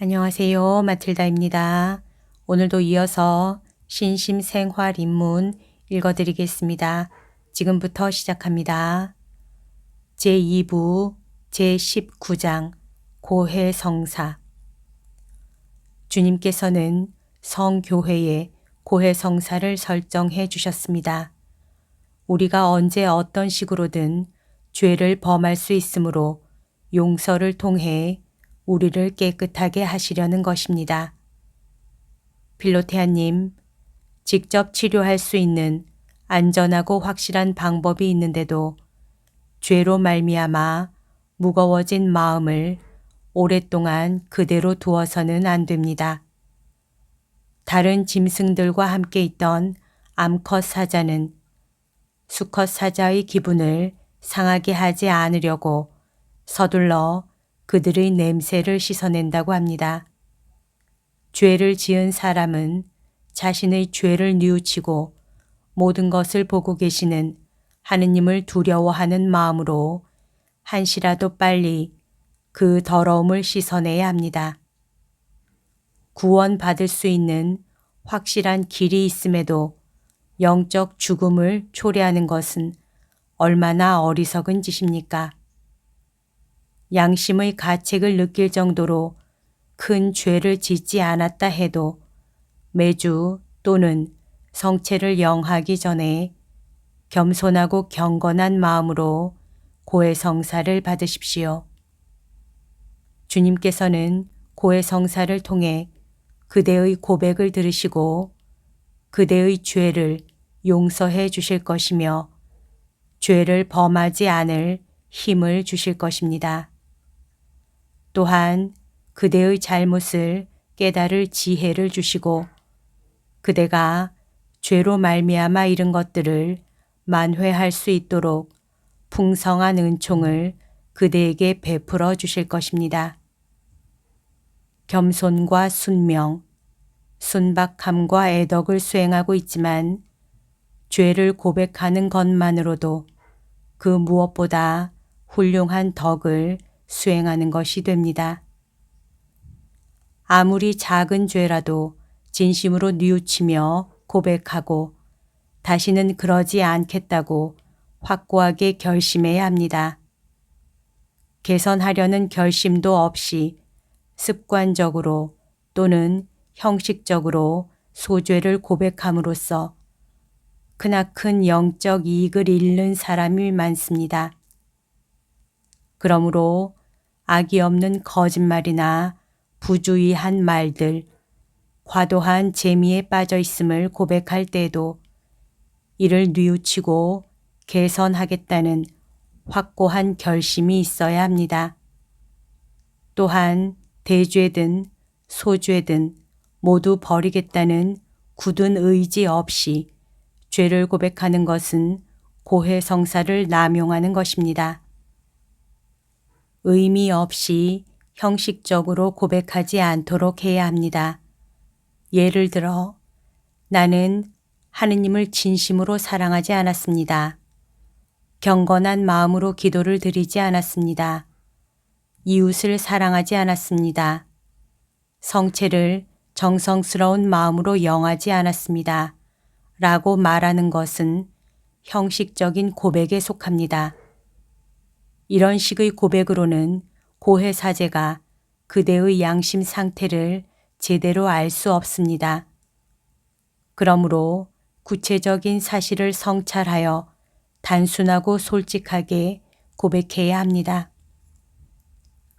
안녕하세요. 마틸다입니다. 오늘도 이어서 신심생활 입문 읽어드리겠습니다. 지금부터 시작합니다. 제2부 제19장 고해성사. 주님께서는 성교회에 고해성사를 설정해 주셨습니다. 우리가 언제 어떤 식으로든 죄를 범할 수 있으므로 용서를 통해 우리를 깨끗하게 하시려는 것입니다. 필로테아님, 직접 치료할 수 있는 안전하고 확실한 방법이 있는데도 죄로 말미암아 무거워진 마음을 오랫동안 그대로 두어서는 안 됩니다. 다른 짐승들과 함께 있던 암컷 사자는 수컷 사자의 기분을 상하게 하지 않으려고 서둘러 그들의 냄새를 씻어낸다고 합니다. 죄를 지은 사람은 자신의 죄를 뉘우치고 모든 것을 보고 계시는 하느님을 두려워하는 마음으로 한시라도 빨리 그 더러움을 씻어내야 합니다. 구원받을 수 있는 확실한 길이 있음에도 영적 죽음을 초래하는 것은 얼마나 어리석은 짓입니까? 양심의 가책을 느낄 정도로 큰 죄를 짓지 않았다 해도 매주 또는 성체를 영하기 전에 겸손하고 경건한 마음으로 고해성사를 받으십시오. 주님께서는 고해성사를 통해 그대의 고백을 들으시고 그대의 죄를 용서해 주실 것이며 죄를 범하지 않을 힘을 주실 것입니다. 또한 그대의 잘못을 깨달을 지혜를 주시고 그대가 죄로 말미암아 이른 것들을 만회할 수 있도록 풍성한 은총을 그대에게 베풀어 주실 것입니다. 겸손과 순명, 순박함과 애덕을 수행하고 있지만 죄를 고백하는 것만으로도 그 무엇보다 훌륭한 덕을 수행하는 것이 됩니다. 아무리 작은 죄라도 진심으로 뉘우치며 고백하고 다시는 그러지 않겠다고 확고하게 결심해야 합니다. 개선하려는 결심도 없이 습관적으로 또는 형식적으로 소죄를 고백함으로써 크나큰 영적 이익을 잃는 사람이 많습니다. 그러므로 악이 없는 거짓말이나 부주의한 말들, 과도한 재미에 빠져 있음을 고백할 때에도 이를 뉘우치고 개선하겠다는 확고한 결심이 있어야 합니다. 또한 대죄든 소죄든 모두 버리겠다는 굳은 의지 없이 죄를 고백하는 것은 고해성사를 남용하는 것입니다. 의미 없이 형식적으로 고백하지 않도록 해야 합니다. 예를 들어 나는 하느님을 진심으로 사랑하지 않았습니다. 경건한 마음으로 기도를 드리지 않았습니다. 이웃을 사랑하지 않았습니다. 성체를 정성스러운 마음으로 영하지 않았습니다. 라고 말하는 것은 형식적인 고백에 속합니다. 이런 식의 고백으로는 고해사제가 그대의 양심 상태를 제대로 알 수 없습니다. 그러므로 구체적인 사실을 성찰하여 단순하고 솔직하게 고백해야 합니다.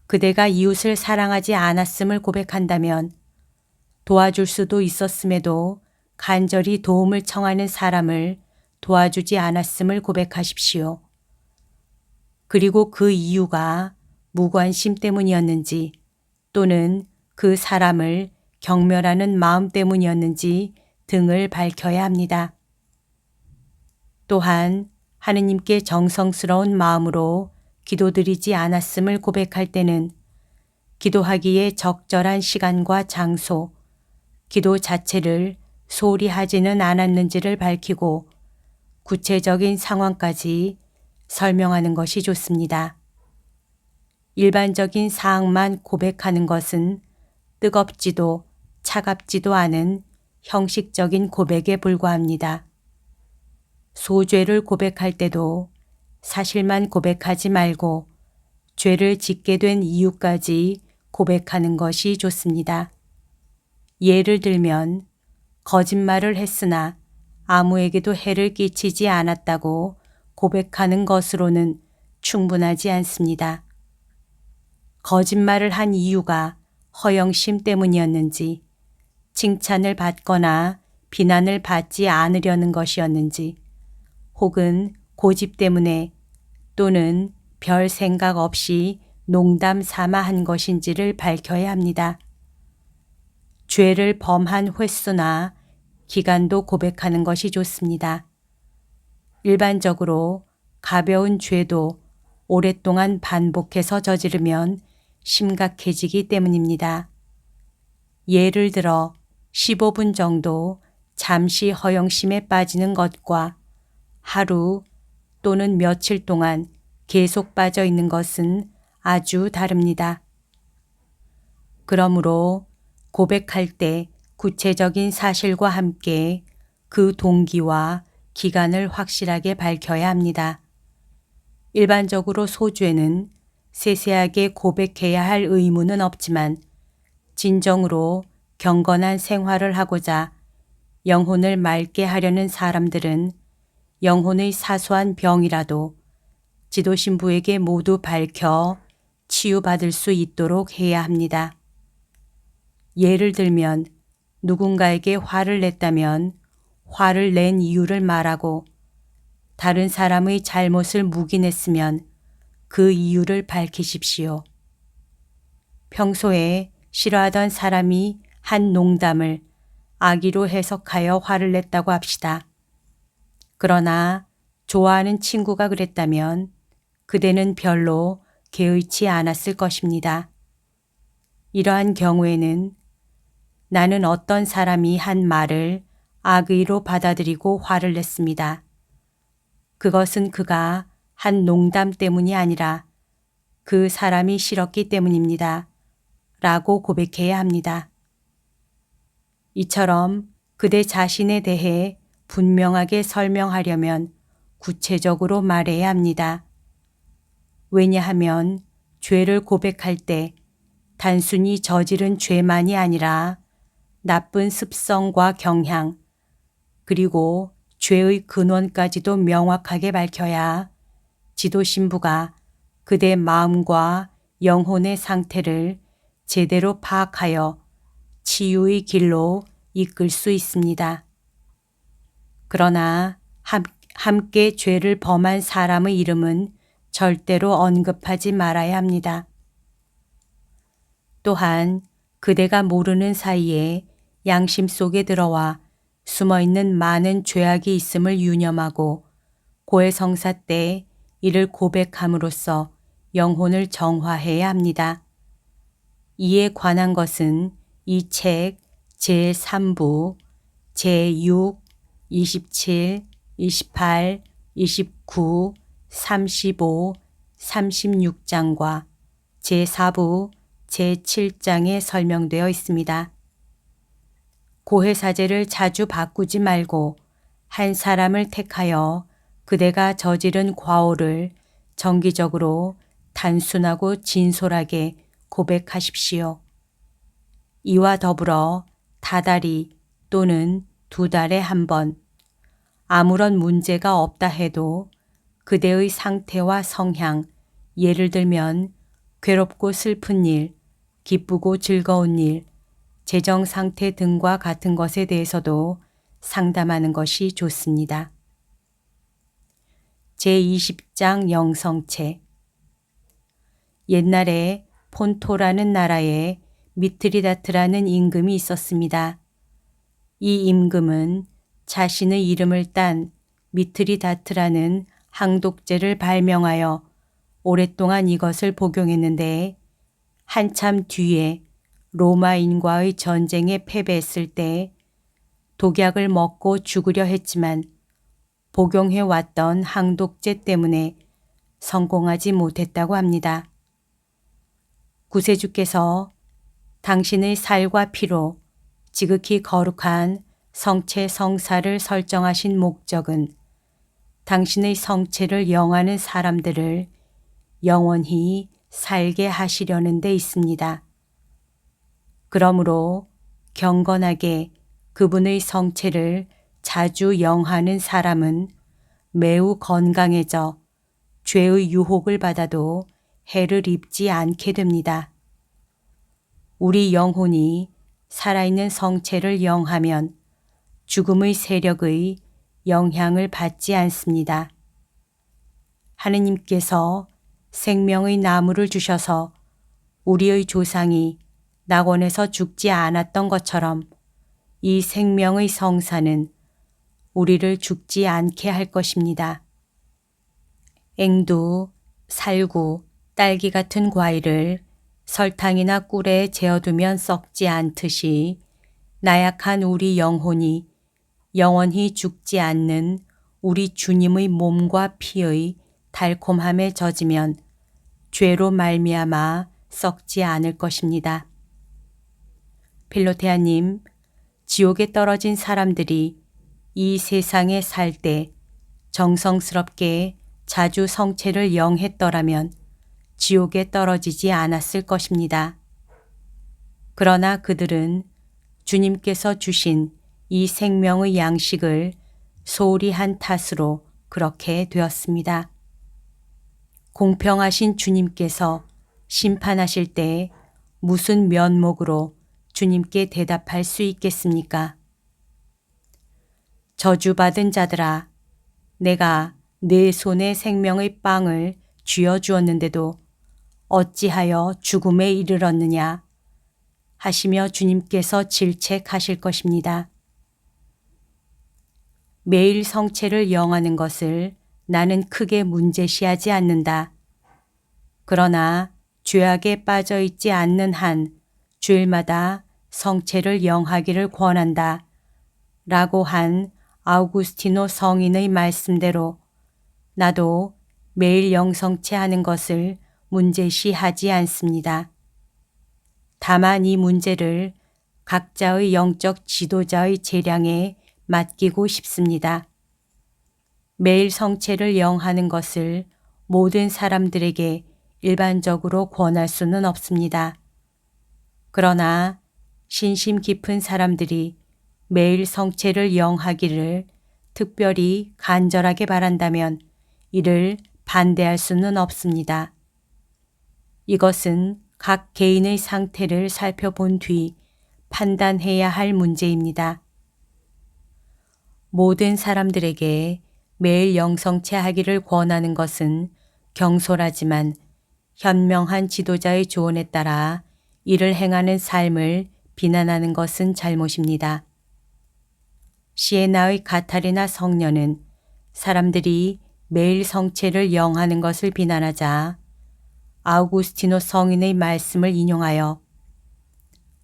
그대가 이웃을 사랑하지 않았음을 고백한다면 도와줄 수도 있었음에도 간절히 도움을 청하는 사람을 도와주지 않았음을 고백하십시오. 그리고 그 이유가 무관심 때문이었는지 또는 그 사람을 경멸하는 마음 때문이었는지 등을 밝혀야 합니다. 또한 하느님께 정성스러운 마음으로 기도드리지 않았음을 고백할 때는 기도하기에 적절한 시간과 장소, 기도 자체를 소홀히 하지는 않았는지를 밝히고 구체적인 상황까지 설명하는 것이 좋습니다. 일반적인 사항만 고백하는 것은 뜨겁지도 차갑지도 않은 형식적인 고백에 불과합니다. 소죄를 고백할 때도 사실만 고백하지 말고 죄를 짓게 된 이유까지 고백하는 것이 좋습니다. 예를 들면 거짓말을 했으나 아무에게도 해를 끼치지 않았다고 고백하는 것으로는 충분하지 않습니다. 거짓말을 한 이유가 허영심 때문이었는지, 칭찬을 받거나 비난을 받지 않으려는 것이었는지, 혹은 고집 때문에 또는 별 생각 없이 농담 삼아 한 것인지를 밝혀야 합니다. 죄를 범한 횟수나 기간도 고백하는 것이 좋습니다. 일반적으로 가벼운 죄도 오랫동안 반복해서 저지르면 심각해지기 때문입니다. 예를 들어 15분 정도 잠시 허영심에 빠지는 것과 하루 또는 며칠 동안 계속 빠져 있는 것은 아주 다릅니다. 그러므로 고백할 때 구체적인 사실과 함께 그 동기와 기간을 확실하게 밝혀야 합니다. 일반적으로 소죄는 세세하게 고백해야 할 의무는 없지만 진정으로 경건한 생활을 하고자 영혼을 맑게 하려는 사람들은 영혼의 사소한 병이라도 지도신부에게 모두 밝혀 치유받을 수 있도록 해야 합니다. 예를 들면 누군가에게 화를 냈다면 화를 낸 이유를 말하고 다른 사람의 잘못을 묵인했으면 그 이유를 밝히십시오. 평소에 싫어하던 사람이 한 농담을 악의로 해석하여 화를 냈다고 합시다. 그러나 좋아하는 친구가 그랬다면 그대는 별로 개의치 않았을 것입니다. 이러한 경우에는 나는 어떤 사람이 한 말을 악의로 받아들이고 화를 냈습니다. 그것은 그가 한 농담 때문이 아니라 그 사람이 싫었기 때문입니다. 라고 고백해야 합니다. 이처럼 그대 자신에 대해 분명하게 설명하려면 구체적으로 말해야 합니다. 왜냐하면 죄를 고백할 때 단순히 저지른 죄만이 아니라 나쁜 습성과 경향, 그리고 죄의 근원까지도 명확하게 밝혀야 지도신부가 그대 마음과 영혼의 상태를 제대로 파악하여 치유의 길로 이끌 수 있습니다. 그러나 함께 죄를 범한 사람의 이름은 절대로 언급하지 말아야 합니다. 또한 그대가 모르는 사이에 양심 속에 들어와 숨어있는 많은 죄악이 있음을 유념하고 고해성사 때 이를 고백함으로써 영혼을 정화해야 합니다. 이에 관한 것은 이 책 제3부, 제6, 27, 28, 29, 35, 36장과 제4부, 제7장에 설명되어 있습니다. 고해사제를 자주 바꾸지 말고 한 사람을 택하여 그대가 저지른 과오를 정기적으로 단순하고 진솔하게 고백하십시오. 이와 더불어 다달이 또는 2달에 한 번, 아무런 문제가 없다 해도 그대의 상태와 성향, 예를 들면 괴롭고 슬픈 일, 기쁘고 즐거운 일, 재정 상태 등과 같은 것에 대해서도 상담하는 것이 좋습니다. 제20장 영성체. 옛날에 폰토라는 나라에 미트리다트라는 임금이 있었습니다. 이 임금은 자신의 이름을 딴 미트리다트라는 항독제를 발명하여 오랫동안 이것을 복용했는데 한참 뒤에 로마인과의 전쟁에 패배했을 때 독약을 먹고 죽으려 했지만 복용해왔던 항독제 때문에 성공하지 못했다고 합니다. 구세주께서 당신의 살과 피로 지극히 거룩한 성체 성사를 설정하신 목적은 당신의 성체를 영하는 사람들을 영원히 살게 하시려는 데 있습니다. 그러므로 경건하게 그분의 성체를 자주 영하는 사람은 매우 건강해져 죄의 유혹을 받아도 해를 입지 않게 됩니다. 우리 영혼이 살아있는 성체를 영하면 죽음의 세력의 영향을 받지 않습니다. 하느님께서 생명의 나무를 주셔서 우리의 조상이 낙원에서 죽지 않았던 것처럼 이 생명의 성사는 우리를 죽지 않게 할 것입니다. 앵두, 살구, 딸기 같은 과일을 설탕이나 꿀에 재어두면 썩지 않듯이 나약한 우리 영혼이 영원히 죽지 않는 우리 주님의 몸과 피의 달콤함에 젖으면 죄로 말미암아 썩지 않을 것입니다. 필로테아님, 지옥에 떨어진 사람들이 이 세상에 살 때 정성스럽게 자주 성체를 영했더라면 지옥에 떨어지지 않았을 것입니다. 그러나 그들은 주님께서 주신 이 생명의 양식을 소홀히 한 탓으로 그렇게 되었습니다. 공평하신 주님께서 심판하실 때 무슨 면목으로 주님께 대답할 수 있겠습니까? 저주받은 자들아, 내가 내 손에 생명의 빵을 쥐어 주었는데도 어찌하여 죽음에 이르렀느냐 하시며 주님께서 질책하실 것입니다. 매일 성체를 영하는 것을 나는 크게 문제시하지 않는다. 그러나 죄악에 빠져 있지 않는 한 주일마다 성체를 영하기를 권한다. 라고 한 아우구스티노 성인의 말씀대로 나도 매일 영성체 하는 것을 문제시하지 않습니다. 다만 이 문제를 각자의 영적 지도자의 재량에 맡기고 싶습니다. 매일 성체를 영하는 것을 모든 사람들에게 일반적으로 권할 수는 없습니다. 그러나 신심 깊은 사람들이 매일 성체를 영하기를 특별히 간절하게 바란다면 이를 반대할 수는 없습니다. 이것은 각 개인의 상태를 살펴본 뒤 판단해야 할 문제입니다. 모든 사람들에게 매일 영성체 하기를 권하는 것은 경솔하지만 현명한 지도자의 조언에 따라 이를 행하는 삶을 비난하는 것은 잘못입니다. 시에나의 가타리나 성녀는 사람들이 매일 성체를 영하는 것을 비난하자 아우구스티노 성인의 말씀을 인용하여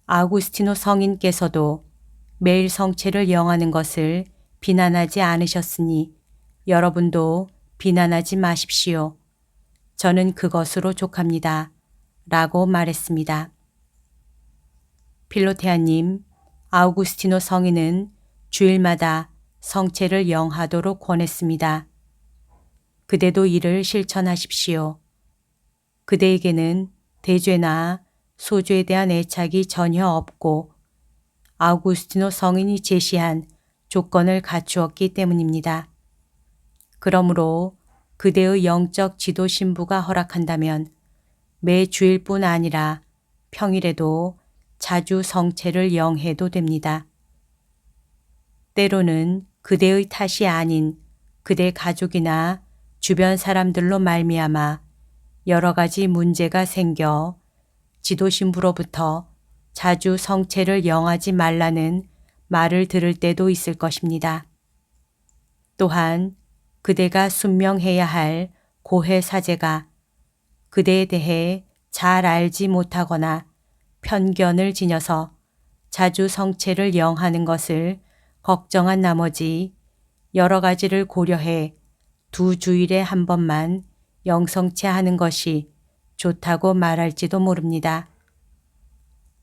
아우구스티노 성인께서도 매일 성체를 영하는 것을 비난하지 않으셨으니 여러분도 비난하지 마십시오. 저는 그것으로 족합니다. 라고 말했습니다. 필로테아님, 아우구스티노 성인은 주일마다 성체를 영하도록 권했습니다. 그대도 이를 실천하십시오. 그대에게는 대죄나 소죄에 대한 애착이 전혀 없고 아우구스티노 성인이 제시한 조건을 갖추었기 때문입니다. 그러므로 그대의 영적 지도 신부가 허락한다면 매 주일뿐 아니라 평일에도 자주 성체를 영해도 됩니다. 때로는 그대의 탓이 아닌 그대 가족이나 주변 사람들로 말미암아 여러 가지 문제가 생겨 지도신부로부터 자주 성체를 영하지 말라는 말을 들을 때도 있을 것입니다. 또한 그대가 순명해야 할 고해 사제가 그대에 대해 잘 알지 못하거나 편견을 지녀서 자주 성체를 영하는 것을 걱정한 나머지 여러 가지를 고려해 2주일에 한 번만 영성체 하는 것이 좋다고 말할지도 모릅니다.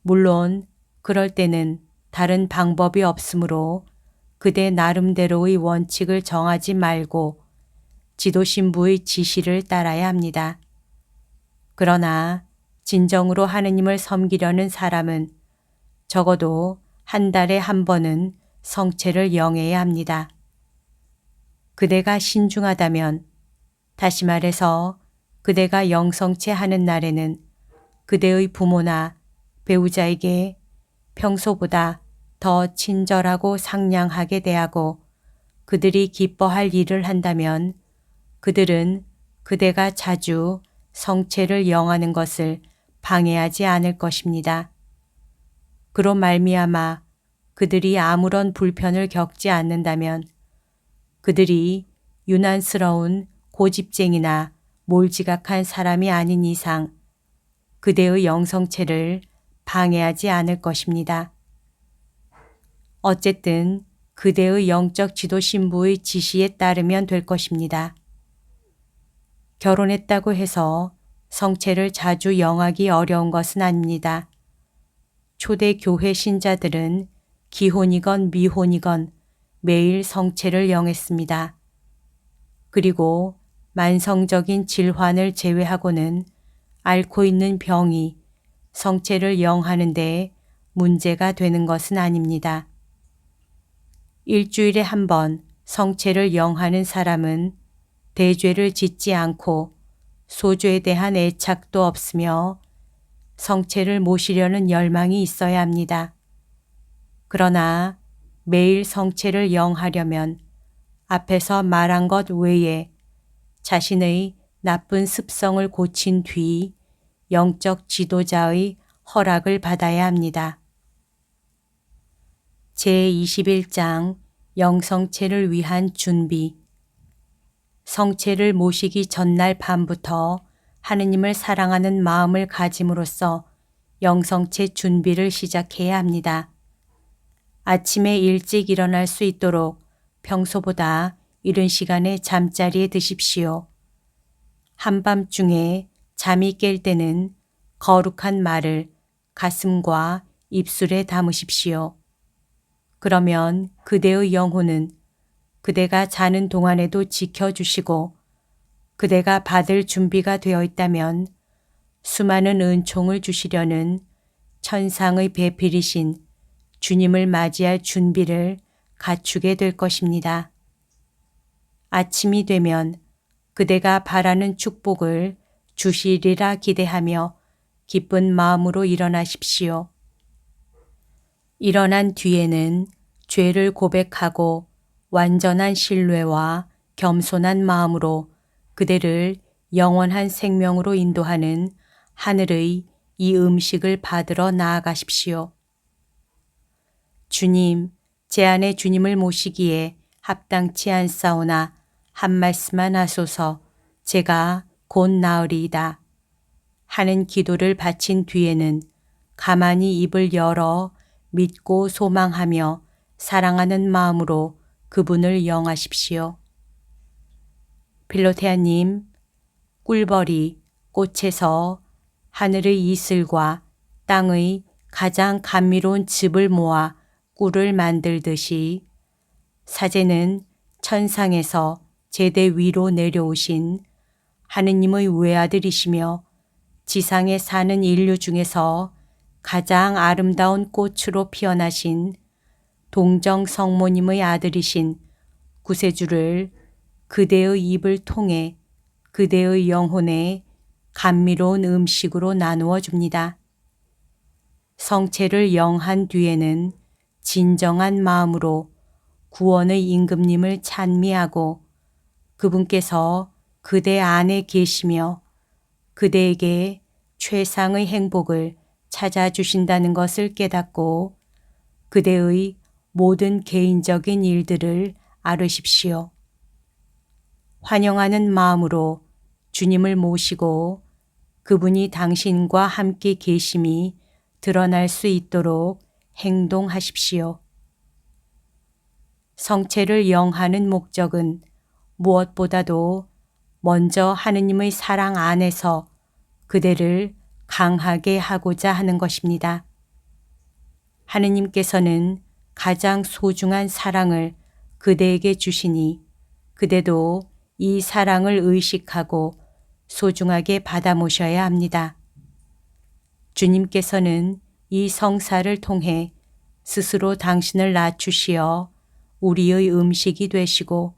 물론 그럴 때는 다른 방법이 없으므로 그대 나름대로의 원칙을 정하지 말고 지도신부의 지시를 따라야 합니다. 그러나 진정으로 하느님을 섬기려는 사람은 적어도 한 달에 한 번은 성체를 영해야 합니다. 그대가 신중하다면, 다시 말해서 그대가 영성체 하는 날에는 그대의 부모나 배우자에게 평소보다 더 친절하고 상냥하게 대하고 그들이 기뻐할 일을 한다면 그들은 그대가 자주 성체를 영하는 것을 방해하지 않을 것입니다. 그로 말미암아 그들이 아무런 불편을 겪지 않는다면 그들이 유난스러운 고집쟁이나 몰지각한 사람이 아닌 이상 그대의 영성체를 방해하지 않을 것입니다. 어쨌든 그대의 영적 지도 신부의 지시에 따르면 될 것입니다. 결혼했다고 해서 성체를 자주 영하기 어려운 것은 아닙니다. 초대 교회 신자들은 기혼이건 미혼이건 매일 성체를 영했습니다. 그리고 만성적인 질환을 제외하고는 앓고 있는 병이 성체를 영하는 데 문제가 되는 것은 아닙니다. 일주일에 한 번 성체를 영하는 사람은 대죄를 짓지 않고 소죄에 대한 애착도 없으며 성체를 모시려는 열망이 있어야 합니다. 그러나 매일 성체를 영하려면 앞에서 말한 것 외에 자신의 나쁜 습성을 고친 뒤 영적 지도자의 허락을 받아야 합니다. 제21장 영성체를 위한 준비. 성체를 모시기 전날 밤부터 하느님을 사랑하는 마음을 가짐으로써 영성체 준비를 시작해야 합니다. 아침에 일찍 일어날 수 있도록 평소보다 이른 시간에 잠자리에 드십시오. 한밤중에 잠이 깰 때는 거룩한 말을 가슴과 입술에 담으십시오. 그러면 그대의 영혼은 그대가 자는 동안에도 지켜주시고 그대가 받을 준비가 되어 있다면 수많은 은총을 주시려는 천상의 배필이신 주님을 맞이할 준비를 갖추게 될 것입니다. 아침이 되면 그대가 바라는 축복을 주시리라 기대하며 기쁜 마음으로 일어나십시오. 일어난 뒤에는 죄를 고백하고 완전한 신뢰와 겸손한 마음으로 그대를 영원한 생명으로 인도하는 하늘의 이 음식을 받으러 나아가십시오. 주님, 제 안에 주님을 모시기에 합당치 않사오나 한 말씀만 하소서. 제가 곧 나으리이다. 하는 기도를 바친 뒤에는 가만히 입을 열어 믿고 소망하며 사랑하는 마음으로 그분을 영하십시오. 필로테아님, 꿀벌이 꽃에서 하늘의 이슬과 땅의 가장 감미로운 즙을 모아 꿀을 만들듯이 사제는 천상에서 제대 위로 내려오신 하느님의 외아들이시며 지상에 사는 인류 중에서 가장 아름다운 꽃으로 피어나신 동정 성모님의 아들이신 구세주를 그대의 입을 통해 그대의 영혼에 감미로운 음식으로 나누어 줍니다. 성체를 영한 뒤에는 진정한 마음으로 구원의 임금님을 찬미하고 그분께서 그대 안에 계시며 그대에게 최상의 행복을 찾아주신다는 것을 깨닫고 그대의 모든 개인적인 일들을 아뢰십시오. 환영하는 마음으로 주님을 모시고 그분이 당신과 함께 계심이 드러날 수 있도록 행동하십시오. 성체를 영하는 목적은 무엇보다도 먼저 하느님의 사랑 안에서 그대를 강하게 하고자 하는 것입니다. 하느님께서는 가장 소중한 사랑을 그대에게 주시니 그대도 이 사랑을 의식하고 소중하게 받아 모셔야 합니다. 주님께서는 이 성사를 통해 스스로 당신을 낮추시어 우리의 음식이 되시고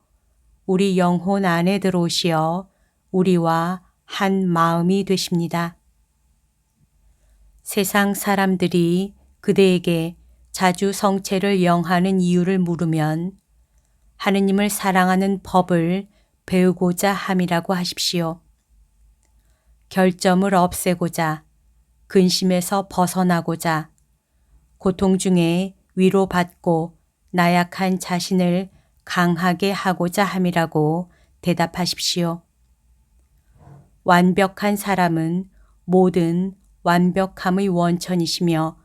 우리 영혼 안에 들어오시어 우리와 한 마음이 되십니다. 세상 사람들이 그대에게 자주 성체를 영하는 이유를 물으면 하느님을 사랑하는 법을 배우고자 함이라고 하십시오. 결점을 없애고자, 근심에서 벗어나고자, 고통 중에 위로받고 나약한 자신을 강하게 하고자 함이라고 대답하십시오. 완벽한 사람은 모든 완벽함의 원천이시며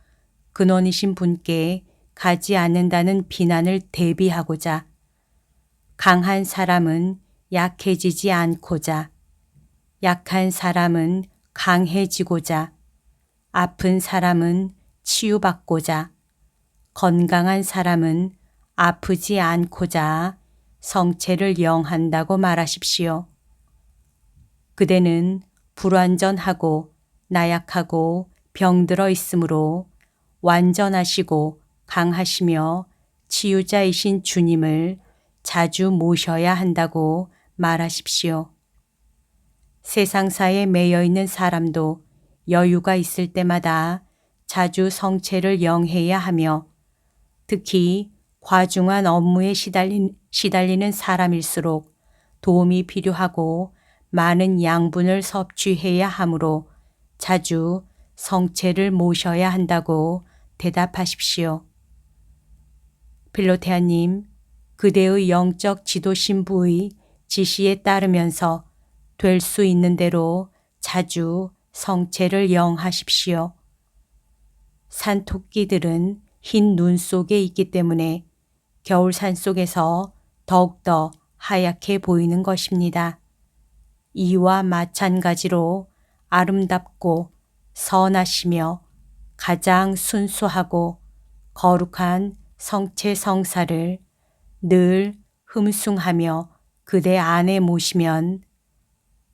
근원이신 분께 가지 않는다는 비난을 대비하고자, 강한 사람은 약해지지 않고자, 약한 사람은 강해지고자, 아픈 사람은 치유받고자, 건강한 사람은 아프지 않고자 성체를 영한다고 말하십시오. 그대는 불완전하고 나약하고 병들어 있으므로 완전하시고 강하시며 치유자이신 주님을 자주 모셔야 한다고 말하십시오. 세상사에 매여 있는 사람도 여유가 있을 때마다 자주 성체를 영해야 하며 특히 과중한 업무에 시달리는 사람일수록 도움이 필요하고 많은 양분을 섭취해야 하므로 자주 성체를 모셔야 한다고 대답하십시오. 필로테아님, 그대의 영적 지도 신부의 지시에 따르면서 될 수 있는 대로 자주 성체를 영하십시오. 산토끼들은 흰 눈 속에 있기 때문에 겨울산 속에서 더욱더 하얗게 보이는 것입니다. 이와 마찬가지로 아름답고 선하시며 가장 순수하고 거룩한 성체 성사를 늘 흠숭하며 그대 안에 모시면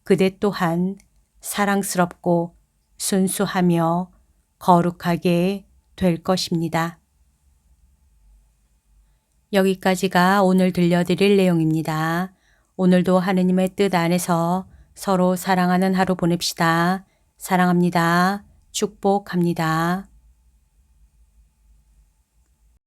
그대 또한 사랑스럽고 순수하며 거룩하게 될 것입니다. 여기까지가 오늘 들려드릴 내용입니다. 오늘도 하느님의 뜻 안에서 서로 사랑하는 하루 보냅시다. 사랑합니다. 축복합니다.